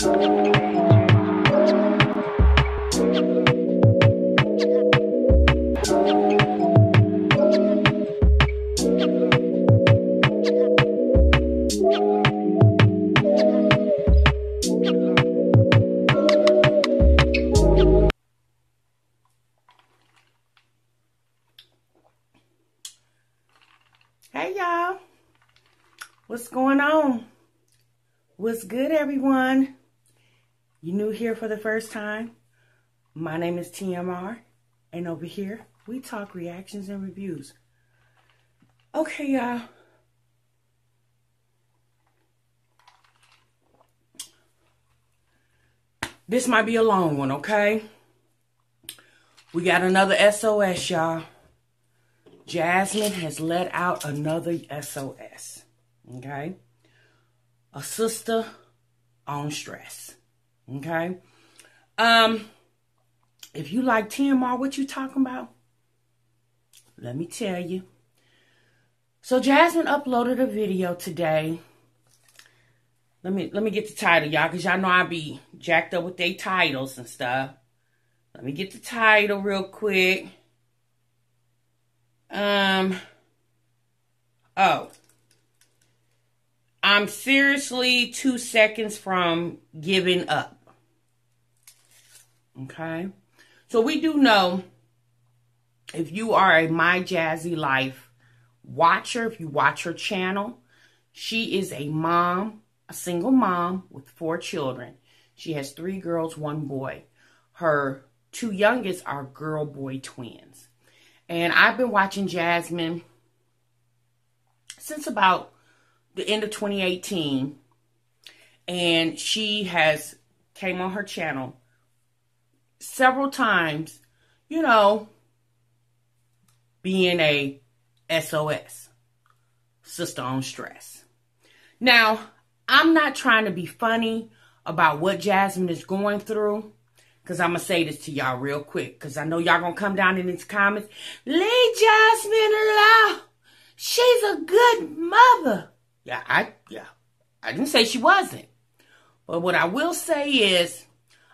Hey y'all, what's going on? What's good, everyone? You new here for the first time? My name is TMR, and over here we talk reactions and reviews. Okay, y'all. This might be a long one, okay? We got another SOS, y'all. Jasmine has let out another SOS, okay? A sister on stress, okay? If you like TMR, what you talking about? Let me tell you. So Jasmine uploaded a video today. Let me get the title, y'all, because y'all know I be jacked up with their titles and stuff. Let me get the title real quick. Oh, I'm seriously 2 seconds from giving up. Okay. So we do know, if you are a My Jazzy Life watcher, if you watch her channel, she is a mom, a single mom with 4 children. She has 3 girls, 1 boy. Her 2 youngest are girl-boy twins. And I've been watching Jasmine since about the end of 2018. And she has came on her channel several times, you know, being a SOS, sister on stress. Now, I'm not trying to be funny about what Jasmine is going through, because I'm going to say this to y'all real quick, because I know y'all going to come down in these comments. Leave Jasmine alone. She's a good mother. Yeah, I didn't say she wasn't. But what I will say is,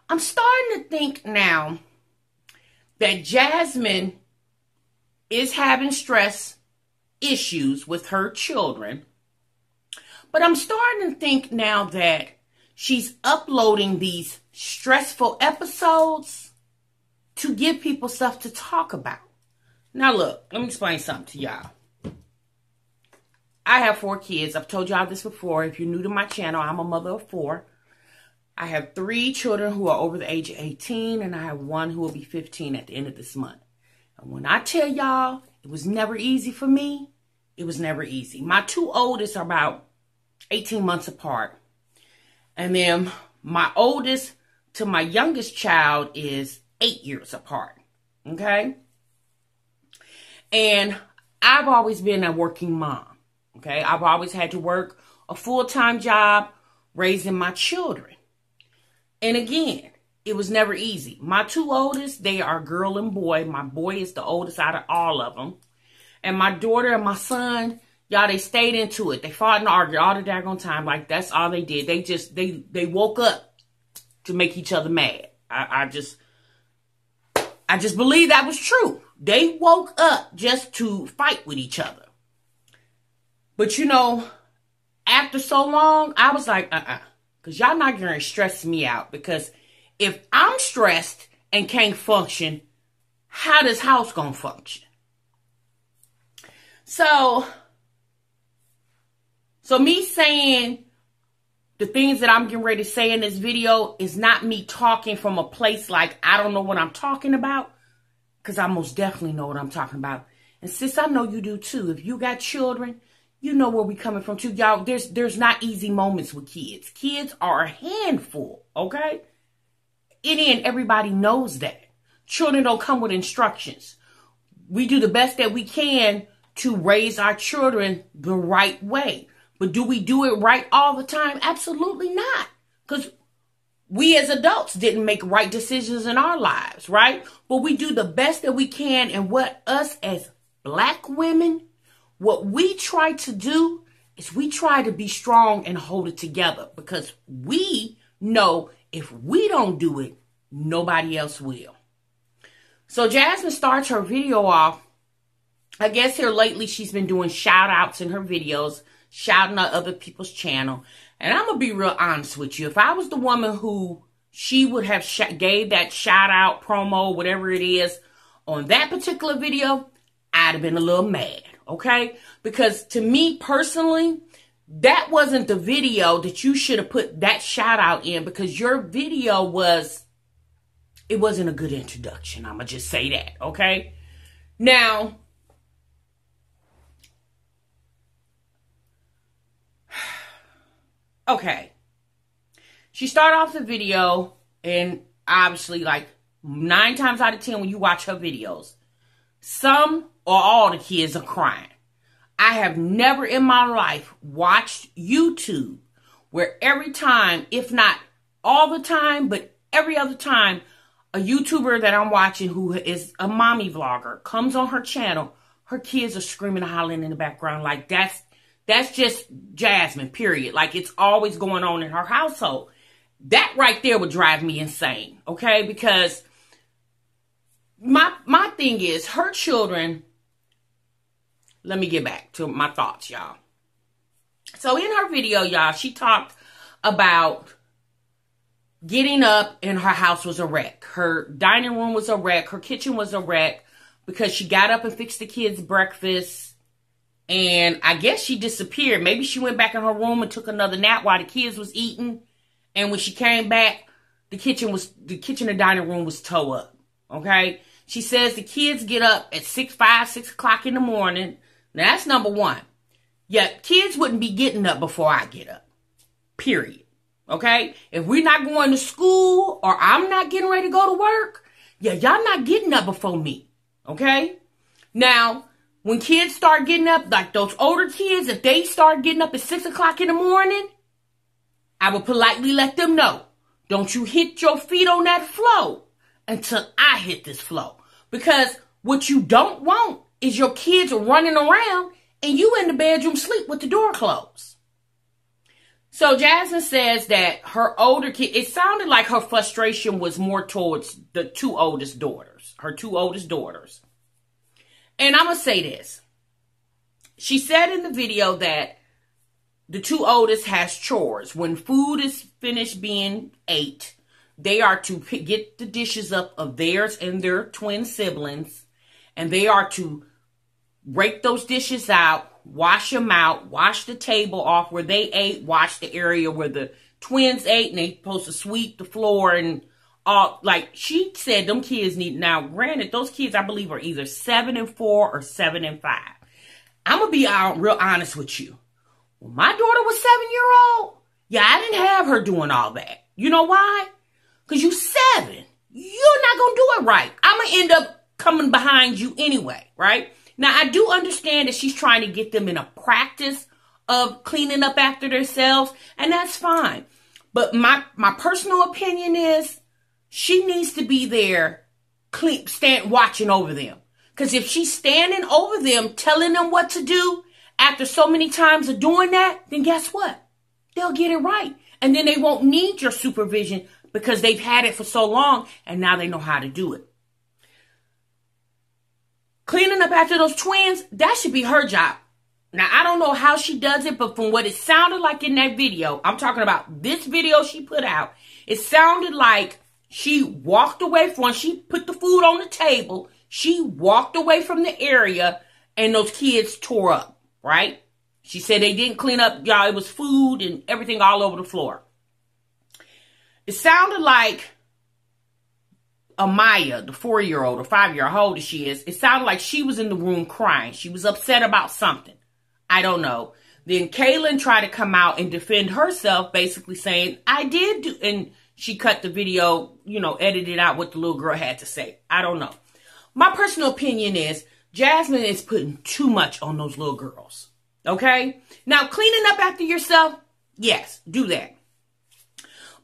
I'm starting to think now that Jasmine is having stress issues with her children. But I'm starting to think now that she's uploading these stressful episodes to give people stuff to talk about. Now look, let me explain something to y'all. I have 4 kids. I've told y'all this before. If you're new to my channel, I'm a mother of 4. I have 3 children who are over the age of 18, and I have 1 who will be 15 at the end of this month. And when I tell y'all, it was never easy for me. It was never easy. My 2 oldest are about 18 months apart. And then my oldest to my youngest child is 8 years apart. Okay? And I've always been a working mom. Okay? I've always had to work a full-time job raising my children. And again, it was never easy. My 2 oldest, they are girl and boy. My boy is the oldest out of all of them. And my daughter and my son, y'all, they stayed into it. They fought and argued all the daggone time. Like, that's all they did. They woke up to make each other mad. I just believe that was true. They woke up just to fight with each other. But, you know, after so long, I was like, because y'all not going to stress me out. Because if I'm stressed and can't function, how does house going to function? So me saying the things that I'm getting ready to say in this video is not me talking from a place like I don't know what I'm talking about. Because I most definitely know what I'm talking about. And sis, I know you do too. If you got children, you know where we coming from too. Y'all, there's not easy moments with kids. Kids are a handful, okay? And everybody knows that. Children don't come with instructions. We do the best that we can to raise our children the right way. But do we do it right all the time? Absolutely not. Because we as adults didn't make right decisions in our lives, right? But we do the best that we can. And what us as Black women, what we try to do is we try to be strong and hold it together, because we know if we don't do it, nobody else will. So Jasmine starts her video off. I guess here lately she's been doing shout outs in her videos, shouting out other people's channel. And I'm going to be real honest with you. If I was the woman who she would have gave that shout out promo, whatever it is, on that particular video, I'd have been a little mad, okay? Because to me personally, that wasn't the video that you should have put that shout out in, because your video it wasn't a good introduction. I'm going to just say that, okay? Now, okay. She started off the video, and obviously, like 9 times out of 10 when you watch her videos, some or all the kids are crying. I have never in my life watched YouTube where every time, if not all the time, but every other time, a YouTuber that I'm watching who is a mommy vlogger comes on her channel, her kids are screaming and hollering in the background. Like that's just Jasmine, period. Like it's always going on in her household. That right there would drive me insane, okay? Because my thing is, her children, let me get back to my thoughts, y'all. So in her video, y'all, she talked about getting up and her house was a wreck. Her dining room was a wreck. Her kitchen was a wreck because she got up and fixed the kids' breakfast. And I guess she disappeared. Maybe she went back in her room and took another nap while the kids was eating. And when she came back, the kitchen and dining room was tore up. Okay? She says the kids get up at 6 o'clock in the morning. Now, that's number one. Yeah, kids wouldn't be getting up before I get up. Period. Okay? If we're not going to school or I'm not getting ready to go to work, yeah, y'all not getting up before me. Okay? Now, when kids start getting up, like those older kids, if they start getting up at 6 o'clock in the morning, I would politely let them know, don't you hit your feet on that floor until I hit this floor. Because what you don't want is your kids running around and you in the bedroom sleep with the door closed. So Jasmine says that her older kid, it sounded like her frustration was more towards the 2 oldest daughters, her 2 oldest daughters. And I'm going to say this. She said in the video that the 2 oldest has chores. When food is finished being ate, they are to get the dishes up of theirs and their twin siblings. And they are to rake those dishes out, wash them out, wash the table off where they ate, wash the area where the twins ate, and they supposed to sweep the floor and all. Like she said, them kids need, now granted, those kids I believe are either 7 and 4 or 7 and 5. I'm going to be real honest with you. When my daughter was 7-year-old, yeah, I didn't have her doing all that. You know why? Because you 7. You're not going to do it right. I'm going to end up coming behind you anyway, right? Now, I do understand that she's trying to get them in a practice of cleaning up after themselves, and that's fine. But my personal opinion is she needs to be there watching over them. Because if she's standing over them, telling them what to do, after so many times of doing that, then guess what? They'll get it right. And then they won't need your supervision because they've had it for so long and now they know how to do it. Cleaning up after those twins, that should be her job. Now, I don't know how she does it, but from what it sounded like in that video, I'm talking about this video she put out, it sounded like she walked away from, she put the food on the table, she walked away from the area and those kids tore up. Right? She said they didn't clean up, y'all. It was food and everything all over the floor. It sounded like Amaya, the 4-year-old or 5-year-old, how old she is, it sounded like she was in the room crying. She was upset about something. I don't know. Then Kaylin tried to come out and defend herself, basically saying, I did do, and she cut the video, edited out what the little girl had to say. I don't know. My personal opinion is, Jasmine is putting too much on those little girls. Okay? Now, cleaning up after yourself, yes, do that.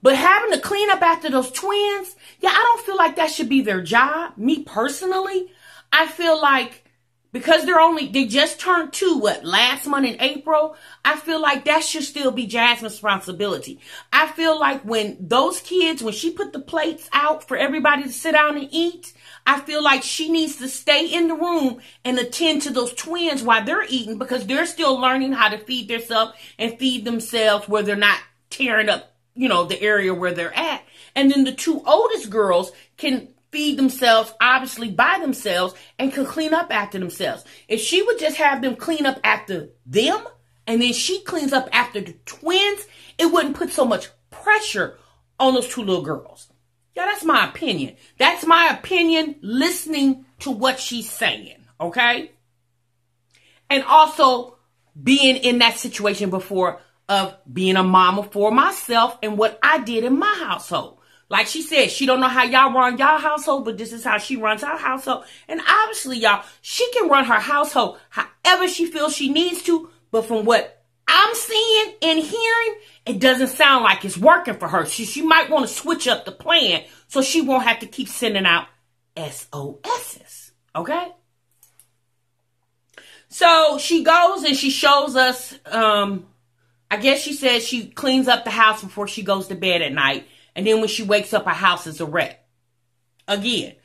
But having to clean up after those twins, yeah, I don't feel like that should be their job. Me personally, I feel like because they just turned 2, last month in April. I feel like that should still be Jasmine's responsibility. I feel like when those kids, when she put the plates out for everybody to sit down and eat, I feel like she needs to stay in the room and attend to those twins while they're eating, because they're still learning how to feed themselves and feed themselves where they're not tearing up, the area where they're at. And then the 2 oldest girls can feed themselves, obviously, by themselves, and can clean up after themselves. If she would just have them clean up after them, and then she cleans up after the twins, it wouldn't put so much pressure on those 2 little girls. Yeah, that's my opinion. That's my opinion listening to what she's saying, okay? And also being in that situation before of being a mama for myself and what I did in my household. Like she said, she don't know how y'all run y'all household, but this is how she runs her household. And obviously, y'all, she can run her household however she feels she needs to. But from what I'm seeing and hearing, it doesn't sound like it's working for her. She might want to switch up the plan so she won't have to keep sending out SOSs. Okay? So she goes and she shows us, I guess she said she cleans up the house before she goes to bed at night. And then when she wakes up, her house is a wreck. Again.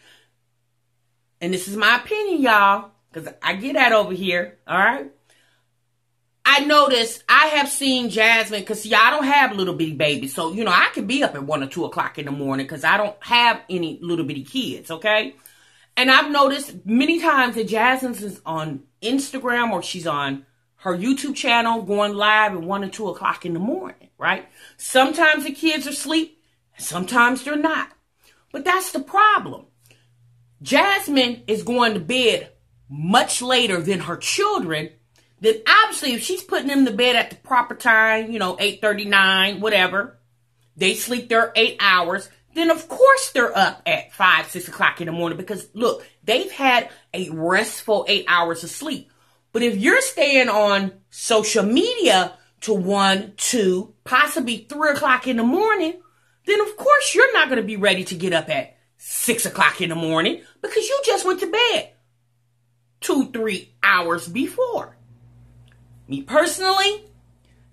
And this is my opinion, y'all. Because I get that over here. All right. I noticed, I have seen Jasmine, because see, I don't have little bitty babies. So, I could be up at 1 or 2 o'clock in the morning because I don't have any little bitty kids. Okay. And I've noticed many times that Jasmine is on Instagram or she's on her YouTube channel going live at 1 or 2 o'clock in the morning. Right. Sometimes the kids are asleep. Sometimes they're not. But that's the problem. Jasmine is going to bed much later than her children. Then obviously if she's putting them to bed at the proper time, 8:39, whatever, they sleep their 8 hours, then of course they're up at 5, 6 o'clock in the morning because look, they've had a restful 8 hours of sleep. But if you're staying on social media to 1, 2, possibly 3 o'clock in the morning, then of course you're not going to be ready to get up at 6 o'clock in the morning because you just went to bed 2, 3 hours before. Me personally,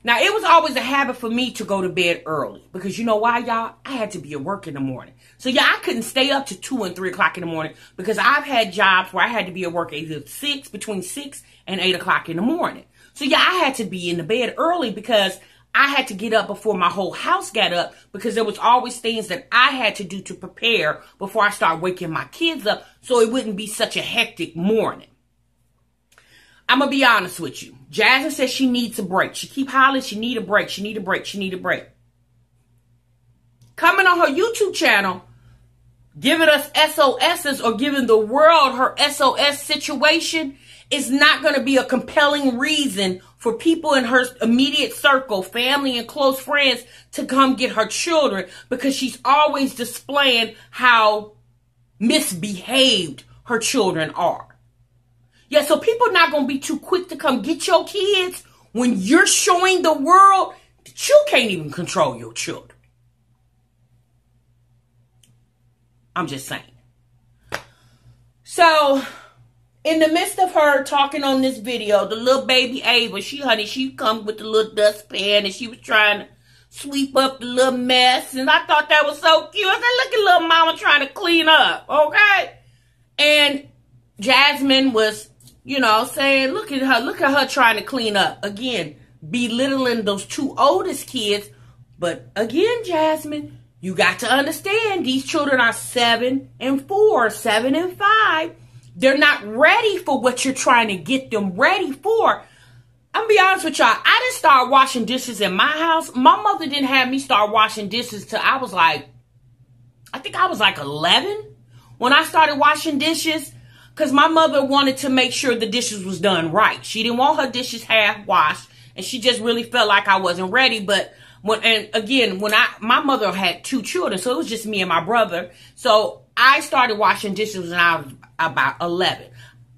now it was always a habit for me to go to bed early because you know why, y'all? I had to be at work in the morning. So yeah, I couldn't stay up to 2 and 3 o'clock in the morning because I've had jobs where I had to be at work either between 6 and 8 o'clock in the morning. So yeah, I had to be in the bed early because I had to get up before my whole house got up because there was always things that I had to do to prepare before I start waking my kids up so it wouldn't be such a hectic morning. I'm going to be honest with you. Jasmine says she needs a break. She keep hollering, she need a break, she need a break, she need a break. Coming on her YouTube channel, giving us SOSs or giving the world her SOS situation is not going to be a compelling reason for people in her immediate circle, family and close friends to come get her children because she's always displaying how misbehaved her children are. Yeah, so people are not going to be too quick to come get your kids when you're showing the world that you can't even control your children. I'm just saying. So, in the midst of her talking on this video, the little baby Ava, she come with the little dustpan and she was trying to sweep up the little mess. And I thought that was so cute. I said, look at little mama trying to clean up, okay? And Jasmine was, saying, look at her trying to clean up. Again, belittling those 2 oldest kids. But again, Jasmine, you got to understand these children are 7 and 4, 7 and 5. They're not ready for what you're trying to get them ready for. I'm gonna be honest with y'all. I didn't start washing dishes in my house. My mother didn't have me start washing dishes till I think I was like 11 when I started washing dishes. Because my mother wanted to make sure the dishes was done right. She didn't want her dishes half washed. And she just really felt like I wasn't ready. But my mother had 2 children. So it was just me and my brother. So I started washing dishes when I was about 11.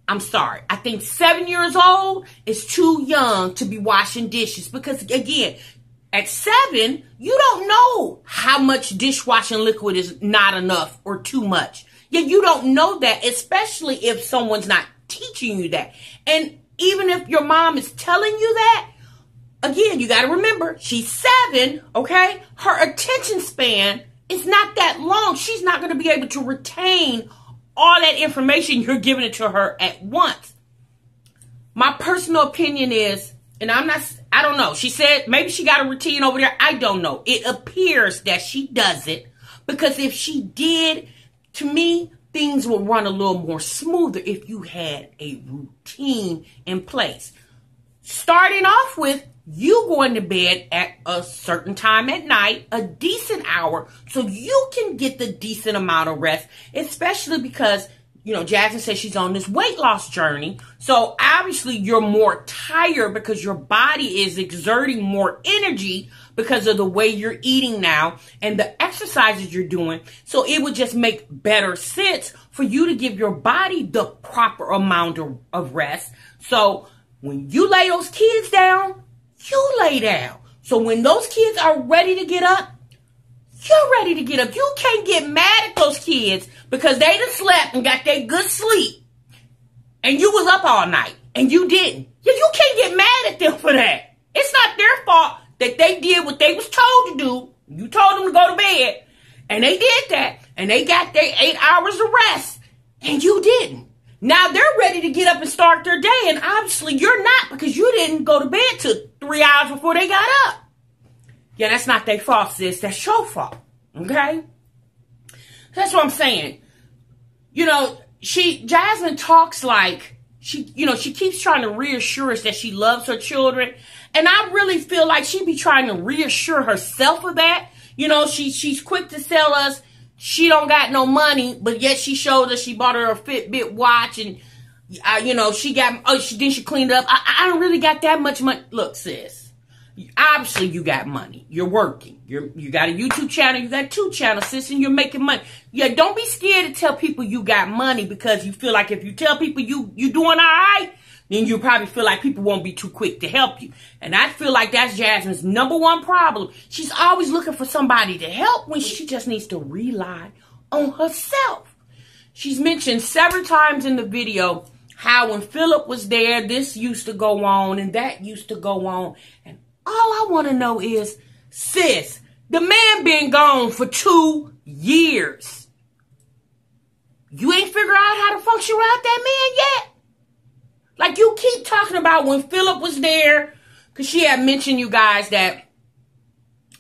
I'm sorry. I think 7 years old is too young to be washing dishes. Because again, at 7, you don't know how much dishwashing liquid is not enough or too much. Yeah, you don't know that, especially if someone's not teaching you that. And even if your mom is telling you that, again, you got to remember, she's 7, okay? Her attention span is not that long. She's not going to be able to retain all that information you're giving it to her at once. My personal opinion is, and I don't know. She said maybe she got a routine over there. I don't know. It appears that she doesn't, because if she did, to me, things will run a little more smoother if you had a routine in place. Starting off with you going to bed at a certain time at night, a decent hour, so you can get the decent amount of rest, especially because, you know, Jasmine says she's on this weight loss journey. So obviously you're more tired because your body is exerting more energy because of the way you're eating now and the exercises you're doing. So it would just make better sense for you to give your body the proper amount of rest. So when you lay those kids down, you lay down. So when those kids are ready to get up, you're ready to get up. You can't get mad at those kids because they done slept and got their good sleep and you was up all night and you didn't. You can't get mad at them for that. It's not their fault that they did what they was told to do. You told them to go to bed and they did that and they got their 8 hours of rest and you didn't. Now they're ready to get up and start their day, and obviously you're not because you didn't go to bed till 3 hours before they got up. Yeah, that's not their fault, sis. That's your fault. Okay? That's what I'm saying. You know, Jasmine talks like she keeps trying to reassure us that she loves her children. And I really feel like she be trying to reassure herself of that. You know, she's quick to tell us she don't got no money, but yet she showed us she bought her a Fitbit watch and, you know, she cleaned up. I don't really got that much money. Look, sis, obviously you got money. You're working. You got a YouTube channel. You got 2 channels, sis, and you're making money. Yeah, don't be scared to tell people you got money because you feel like if you tell people you doing all right, then you probably feel like people won't be too quick to help you. And I feel like that's Jasmine's #1 problem. She's always looking for somebody to help when she just needs to rely on herself. She's mentioned several times in the video how when Philip was there, this used to go on and that used to go on. And all I want to know is, sis, the man been gone for 2 years. You ain't figured out how to function without that man yet? Like, you keep talking about when Philip was there, because she had mentioned, you guys, that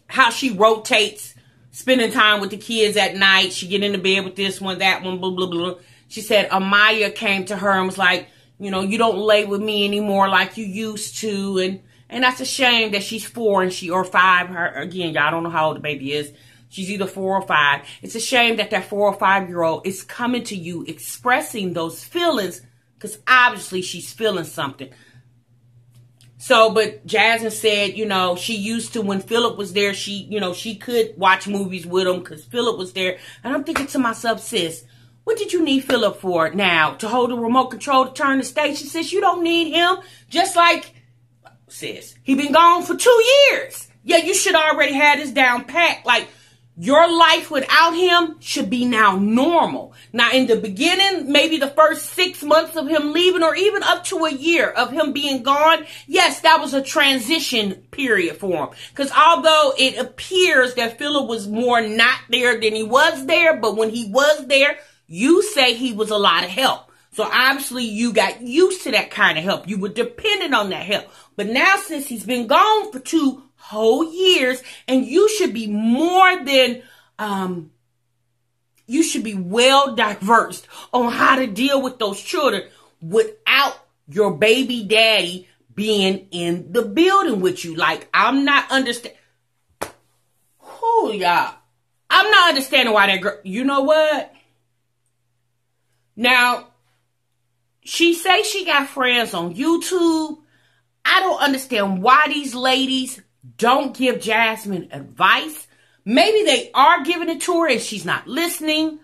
how she rotates spending time with the kids at night. She get into bed with this one, that one, blah, blah, blah. She said Amaya came to her and was like, you know, you don't lay with me anymore like you used to. And that's a shame that she's 4 or 5. Her, again, y'all don't know how old the baby is. She's either 4 or 5. It's a shame that 4 or 5-year-old is coming to you expressing those feelings, because obviously she's feeling something. So, but Jasmine said, you know, she used to, when Philip was there, she could watch movies with him because Philip was there. And I'm thinking to myself, sis, what did you need Philip for now? To hold the remote control to turn the station? Sis, you don't need him. Just like, sis, he been gone for 2 years. Yeah, you should already have this down pat. Like, your life without him should be now normal. Now, in the beginning, maybe the first 6 months of him leaving or even up to a year of him being gone, yes, that was a transition period for him. Because although it appears that Philip was more not there than he was there, but when he was there, you say he was a lot of help. So obviously you got used to that kind of help. You were dependent on that help. But now since he's been gone for 2 whole years, and you should be more than, you should be well diversed on how to deal with those children without your baby daddy being in the building with you. Like, I'm not understanding. Oh, y'all. I'm not understanding why that girl, you know what? Now, she say she got friends on YouTube. I don't understand why these ladies don't give Jasmine advice. Maybe they are giving it to her and she's not listening.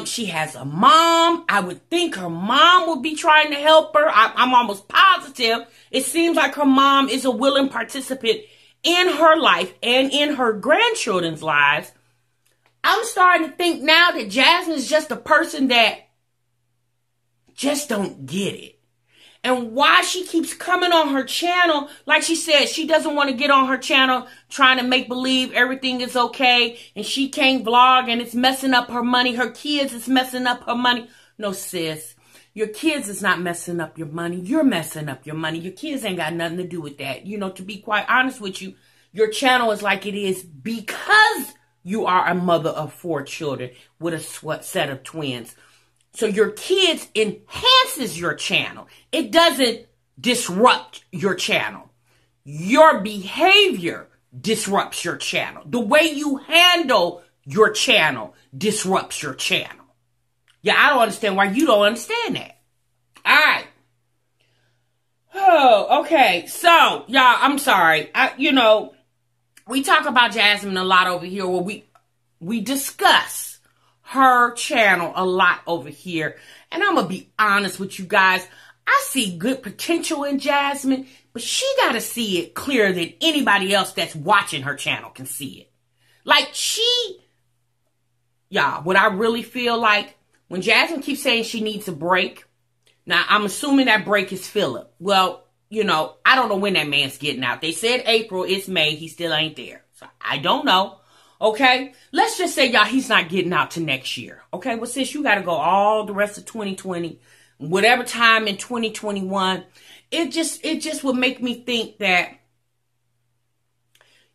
She has a mom. I would think her mom would be trying to help her. I'm almost positive. It seems like her mom is a willing participant in her life and in her grandchildren's lives. I'm starting to think now that Jasmine is just a person that just don't get it. And why she keeps coming on her channel, like she said, she doesn't want to get on her channel trying to make believe everything is okay and she can't vlog and it's messing up her money. Her kids is messing up her money. No, sis, your kids is not messing up your money. You're messing up your money. Your kids ain't got nothing to do with that. You know, to be quite honest with you, your channel is like it is because you are a mother of 4 children with a set of twins. So your kids enhances your channel. It doesn't disrupt your channel. Your behavior disrupts your channel. The way you handle your channel disrupts your channel. Yeah, I don't understand why you don't understand that. All right. Oh, okay. So, y'all, I'm sorry. We talk about Jasmine a lot over here. Well, we discuss her channel a lot over here. And I'm going to be honest with you guys. I see good potential in Jasmine, but she got to see it clearer than anybody else that's watching her channel can see it. Like what I really feel like, when Jasmine keeps saying she needs a break, now I'm assuming that break is Philip. Well, I don't know when that man's getting out. They said April, it's May, he still ain't there. So I don't know. Okay, let's just say, y'all, he's not getting out to next year. Okay, well, sis, you got to go all the rest of 2020, whatever time in 2021. It just would make me think that,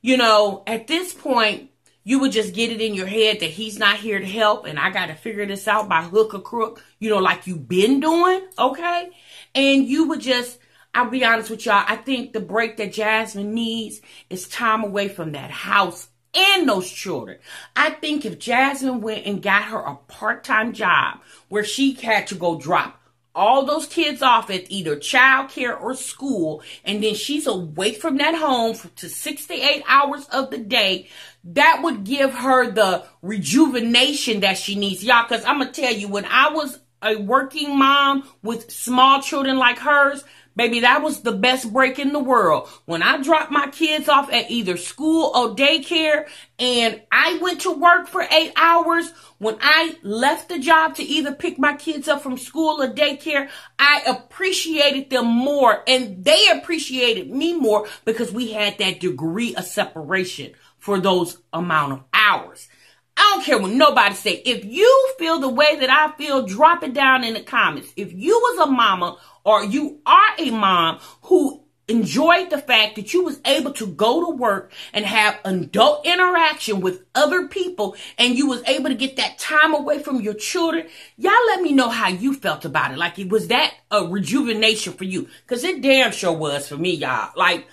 at this point, you would just get it in your head that he's not here to help and I got to figure this out by hook or crook, like you've been doing. Okay, and you would just, I'll be honest with y'all, I think the break that Jasmine needs is time away from that house and those children. I think if Jasmine went and got her a part-time job where she had to go drop all those kids off at either childcare or school, and then she's away from that home to 6 to 8 hours of the day, that would give her the rejuvenation that she needs. Y'all, because I'm going to tell you, when I was a working mom with small children like hers, baby, that was the best break in the world. When I dropped my kids off at either school or daycare and I went to work for 8 hours, when I left the job to either pick my kids up from school or daycare, I appreciated them more and they appreciated me more because we had that degree of separation for those amount of hours. I don't care what nobody say. If you feel the way that I feel, drop it down in the comments. If you was a mama or you are a mom who enjoyed the fact that you was able to go to work and have adult interaction with other people and you was able to get that time away from your children, y'all let me know how you felt about it. Like, was that a rejuvenation for you? Because it damn sure was for me, y'all. Like,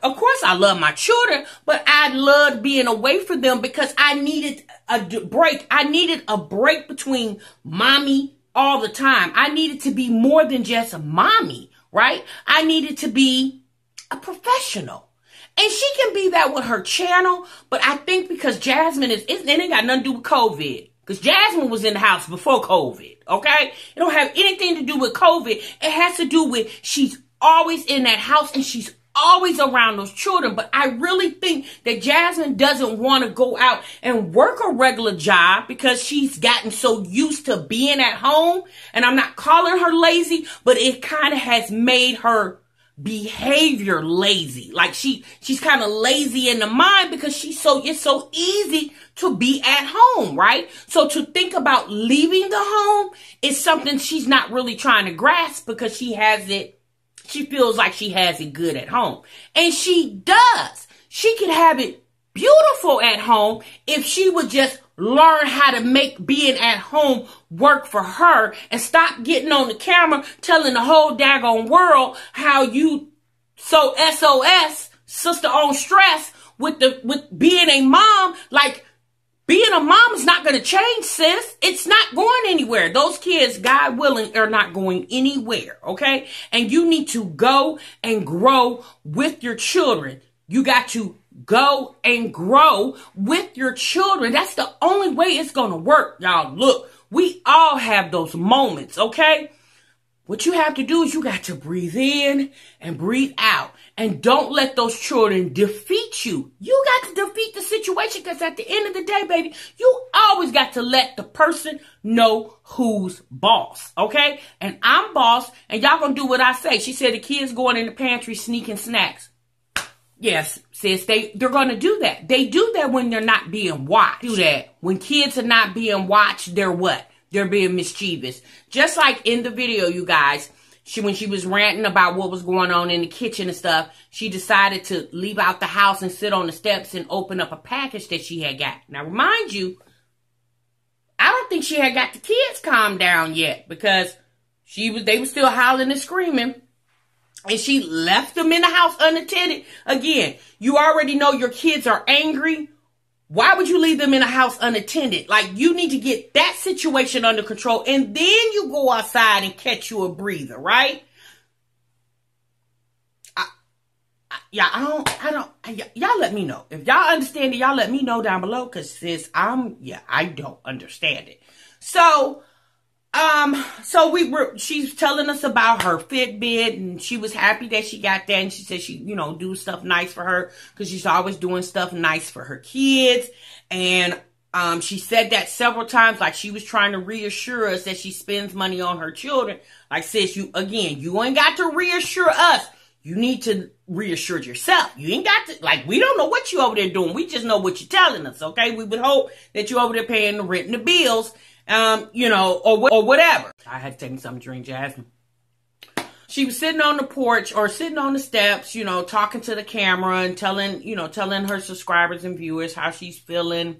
of course I love my children, but I loved being away from them because I needed a break. I needed a break between mommy all the time. I needed to be more than just a mommy, right? I needed to be a professional. And she can be that with her channel, but I think because Jasmine it ain't got nothing to do with COVID. Because Jasmine was in the house before COVID, okay? It don't have anything to do with COVID. It has to do with she's always in that house and she's always around those children. But I really think that Jasmine doesn't want to go out and work a regular job because she's gotten so used to being at home. And I'm not calling her lazy, but it kind of has made her behavior lazy. Like she's kind of lazy in the mind because it's so easy to be at home, right? So to think about leaving the home is something she's not really trying to grasp because she feels like she has it good at home. And she does. She can have it beautiful at home if she would just learn how to make being at home work for her and stop getting on the camera telling the whole daggone world how you so SOS, sister on stress with being a mom. Like, being a mom is not going to change, sis. It's not going anywhere. Those kids, God willing, are not going anywhere, okay? And you need to go and grow with your children. You got to go and grow with your children. That's the only way it's going to work, y'all. Look, we all have those moments, okay? What you have to do is you got to breathe in and breathe out. And don't let those children defeat you. You got to defeat the situation because at the end of the day, baby, you always always got to let the person know who's boss, okay? And I'm boss, and y'all gonna do what I say. She said the kids going in the pantry sneaking snacks. Yes, sis, they're gonna do that. They do that when they're not being watched. Do that. When kids are not being watched, they're what? They're being mischievous. Just like in the video, you guys, when she was ranting about what was going on in the kitchen and stuff, she decided to leave out the house and sit on the steps and open up a package that she had got. Now, remind you, I don't think she had got the kids calmed down yet because they were still howling and screaming. And she left them in the house unattended. Again, you already know your kids are angry. Why would you leave them in a house unattended? Like, you need to get that situation under control, and then you go outside and catch you a breather, right? Y'all let me know. If y'all understand it, y'all let me know down below, because sis, I don't understand it. So she's telling us about her Fitbit, and she was happy that she got that, and she said she, do stuff nice for her because she's always doing stuff nice for her kids. And she said that several times, like she was trying to reassure us that she spends money on her children. Like, sis, you ain't got to reassure us. You need to reassure yourself. You ain't got to, like, we don't know what you over there doing. We just know what you're telling us, okay? We would hope that you over there paying the rent and the bills. Or whatever. I had to take me something to drink, Jasmine. She was sitting on the porch or sitting on the steps, talking to the camera and telling her subscribers and viewers how she's feeling.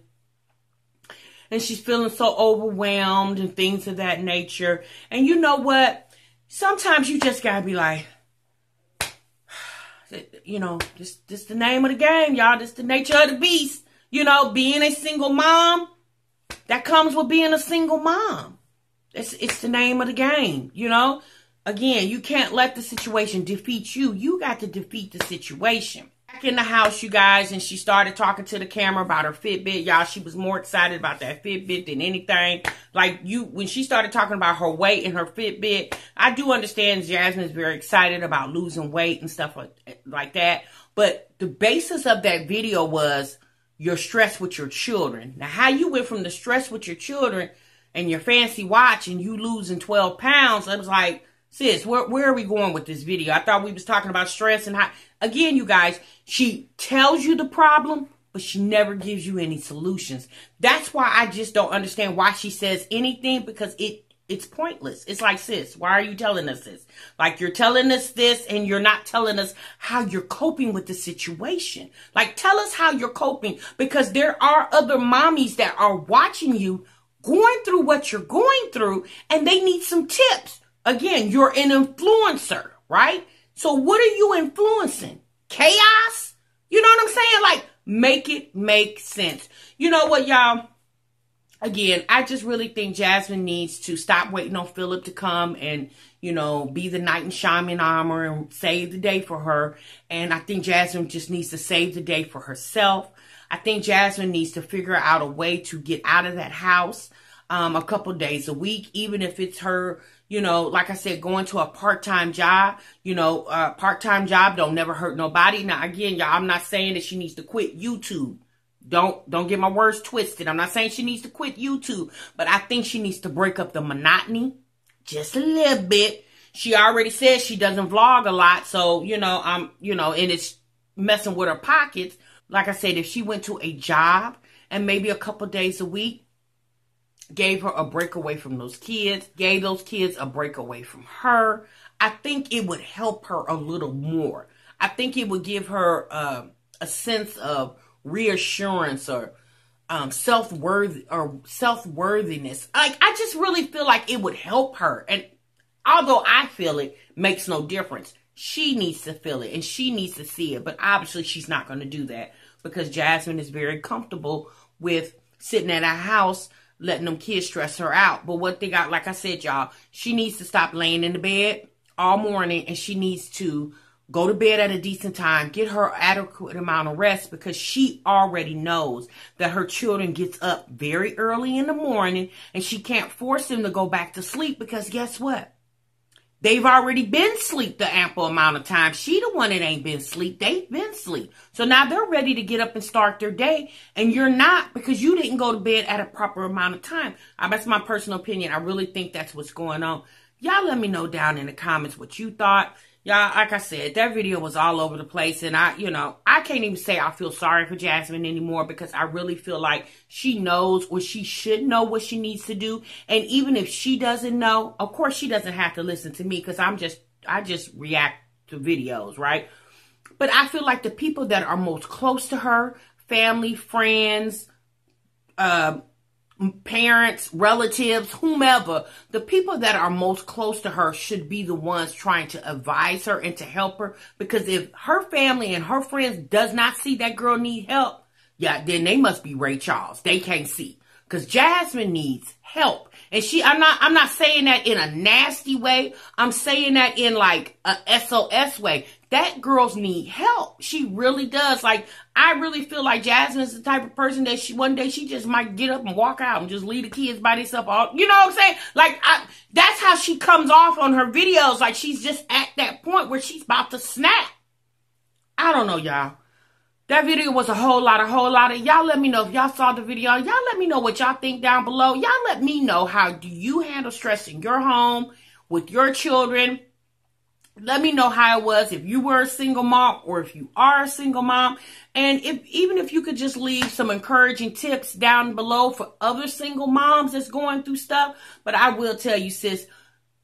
And she's feeling so overwhelmed and things of that nature. And you know what? Sometimes you just gotta be like, this the name of the game, y'all. This the nature of the beast. Being a single mom. That comes with being a single mom. It's the name of the game, Again, you can't let the situation defeat you. You got to defeat the situation. Back in the house, you guys, and she started talking to the camera about her Fitbit. Y'all, she was more excited about that Fitbit than anything. Like, when she started talking about her weight and her Fitbit, I do understand Jasmine is very excited about losing weight and stuff like that. But the basis of that video was your stress with your children. Now, how you went from the stress with your children and your fancy watch and you losing 12 pounds, I was like, sis, where are we going with this video? I thought we was talking about stress and how, again, you guys, she tells you the problem, but she never gives you any solutions. That's why I just don't understand why she says anything, because it's pointless. It's like, sis, why are you telling us this? Like, you're telling us this and you're not telling us how you're coping with the situation. Like, tell us how you're coping, because there are other mommies that are watching you going through what you're going through and they need some tips. Again, you're an influencer, right? So what are you influencing? Chaos? You know what I'm saying? Like, make it make sense. You know what, y'all? Again, I just really think Jasmine needs to stop waiting on Philip to come and, be the knight in shining armor and save the day for her. And I think Jasmine just needs to save the day for herself. I think Jasmine needs to figure out a way to get out of that house a couple days a week, even if it's her, like I said, going to a part-time job. A part-time job don't never hurt nobody. Now, again, y'all, I'm not saying that she needs to quit YouTube. Don't get my words twisted. I'm not saying she needs to quit YouTube, but I think she needs to break up the monotony just a little bit. She already says she doesn't vlog a lot, so, and it's messing with her pockets. Like I said, if she went to a job and maybe a couple days a week, gave her a break away from those kids, gave those kids a break away from her, I think it would help her a little more. I think it would give her a sense of reassurance or self-worthiness. Like, I just really feel like it would help her. And although I feel it makes no difference, she needs to feel it and she needs to see it. But obviously she's not going to do that because Jasmine is very comfortable with sitting at her house letting them kids stress her out. But what they got, like I said, y'all, she needs to stop laying in the bed all morning, and she needs to go to bed at a decent time, get her adequate amount of rest, because she already knows that her children gets up very early in the morning and she can't force them to go back to sleep, because guess what? They've already been asleep the ample amount of time. She the one that ain't been asleep. They've been asleep. So now they're ready to get up and start their day. And you're not, because you didn't go to bed at a proper amount of time. That's my personal opinion. I really think that's what's going on. Y'all let me know down in the comments what you thought. Y'all, like I said, that video was all over the place. And I can't even say I feel sorry for Jasmine anymore, because I really feel like she knows, or she should know, what she needs to do. And even if she doesn't know, of course she doesn't have to listen to me, because I just react to videos, right? But I feel like the people that are most close to her, family, friends, parents, relatives, whomever, the people that are most close to her should be the ones trying to advise her and to help her. Because if her family and her friends does not see that girl need help, yeah, then they must be Ray Charles. They can't see. Because Jasmine needs help. And I'm not saying that in a nasty way. I'm saying that in like a SOS way. That girls need help. She really does. Like, I really feel like Jasmine's the type of person that one day she just might get up and walk out and just leave the kids by themselves. You know what I'm saying? Like, that's how she comes off on her videos. Like, she's just at that point where she's about to snap. I don't know, y'all. That video was a whole lot of. Y'all let me know if y'all saw the video. Y'all let me know what y'all think down below. Y'all let me know, how do you handle stress in your home with your children? Let me know how it was if you were a single mom, or if you are a single mom. And even if you could just leave some encouraging tips down below for other single moms that's going through stuff. But I will tell you, sis,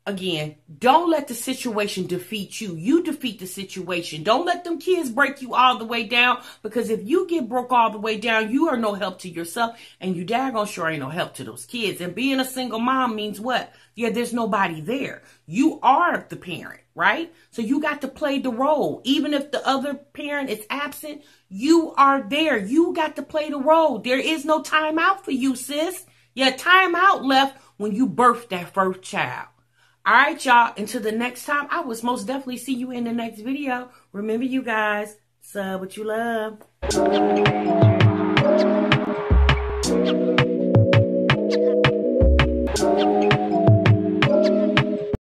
again, don't let the situation defeat you. You defeat the situation. Don't let them kids break you all the way down, because if you get broke all the way down, you are no help to yourself, and you daggone sure ain't no help to those kids. And being a single mom means what? Yeah, there's nobody there. You are the parent, right? So you got to play the role. Even if the other parent is absent, you are there. You got to play the role. There is no time out for you, sis. Yeah, time out left when you birthed that first child. All right, y'all. Until the next time, I will most definitely see you in the next video. Remember, you guys, sub what you love.